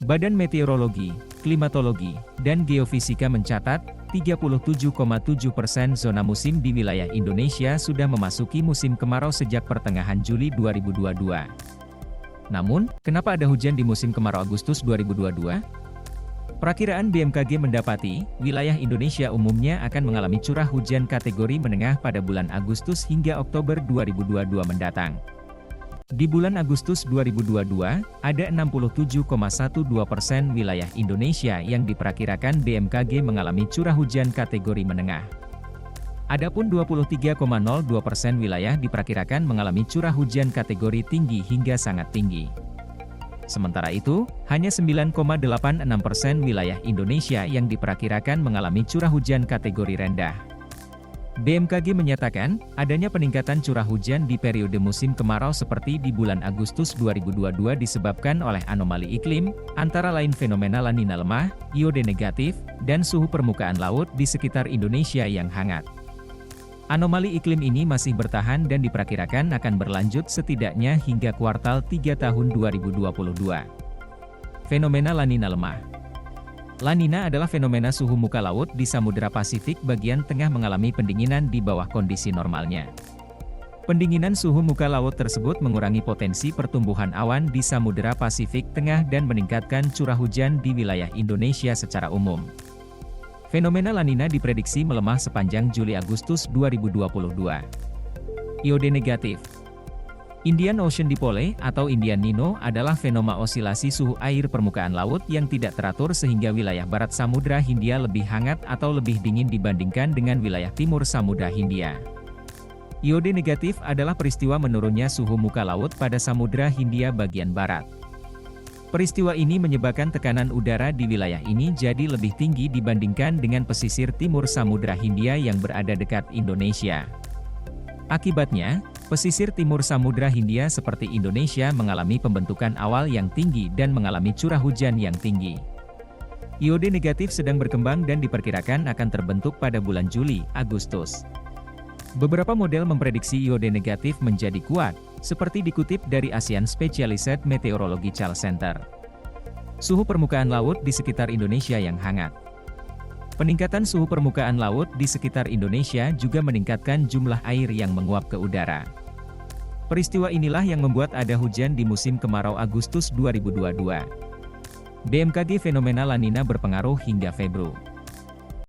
Badan Meteorologi, Klimatologi, dan Geofisika mencatat, 37,7% zona musim di wilayah Indonesia sudah memasuki musim kemarau sejak pertengahan Juli 2022. Namun, kenapa ada hujan di musim kemarau Agustus 2022? Perakiraan BMKG mendapati, wilayah Indonesia umumnya akan mengalami curah hujan kategori menengah pada bulan Agustus hingga Oktober 2022 mendatang. Di bulan Agustus 2022, ada 67,12% wilayah Indonesia yang diperkirakan BMKG mengalami curah hujan kategori menengah. Adapun 23,02% wilayah diperkirakan mengalami curah hujan kategori tinggi hingga sangat tinggi. Sementara itu, hanya 9,86% wilayah Indonesia yang diperkirakan mengalami curah hujan kategori rendah. BMKG menyatakan, adanya peningkatan curah hujan di periode musim kemarau seperti di bulan Agustus 2022 disebabkan oleh anomali iklim, antara lain fenomena La Nina lemah, iode negatif, dan suhu permukaan laut di sekitar Indonesia yang hangat. Anomali iklim ini masih bertahan dan diperkirakan akan berlanjut setidaknya hingga kuartal 3 tahun 2022. Fenomena La Nina lemah. La Nina adalah fenomena suhu muka laut di Samudra Pasifik bagian tengah mengalami pendinginan di bawah kondisi normalnya. Pendinginan suhu muka laut tersebut mengurangi potensi pertumbuhan awan di Samudra Pasifik Tengah dan meningkatkan curah hujan di wilayah Indonesia secara umum. Fenomena La Nina diprediksi melemah sepanjang Juli-Agustus 2022. Iode negatif. Indian Ocean Dipole atau Indian Nino adalah fenomena osilasi suhu air permukaan laut yang tidak teratur sehingga wilayah barat Samudra Hindia lebih hangat atau lebih dingin dibandingkan dengan wilayah timur Samudra Hindia. Iode negatif adalah peristiwa menurunnya suhu muka laut pada Samudra Hindia bagian barat. Peristiwa ini menyebabkan tekanan udara di wilayah ini jadi lebih tinggi dibandingkan dengan pesisir timur Samudra Hindia yang berada dekat Indonesia. Akibatnya, pesisir timur Samudra Hindia seperti Indonesia mengalami pembentukan awal yang tinggi dan mengalami curah hujan yang tinggi. Iode negatif sedang berkembang dan diperkirakan akan terbentuk pada bulan Juli, Agustus. Beberapa model memprediksi iode negatif menjadi kuat, seperti dikutip dari Asian Specialized Meteorological Center. Suhu permukaan laut di sekitar Indonesia yang hangat. Peningkatan suhu permukaan laut di sekitar Indonesia juga meningkatkan jumlah air yang menguap ke udara. Peristiwa inilah yang membuat ada hujan di musim kemarau Agustus 2022. BMKG fenomena La Nina berpengaruh hingga Februari.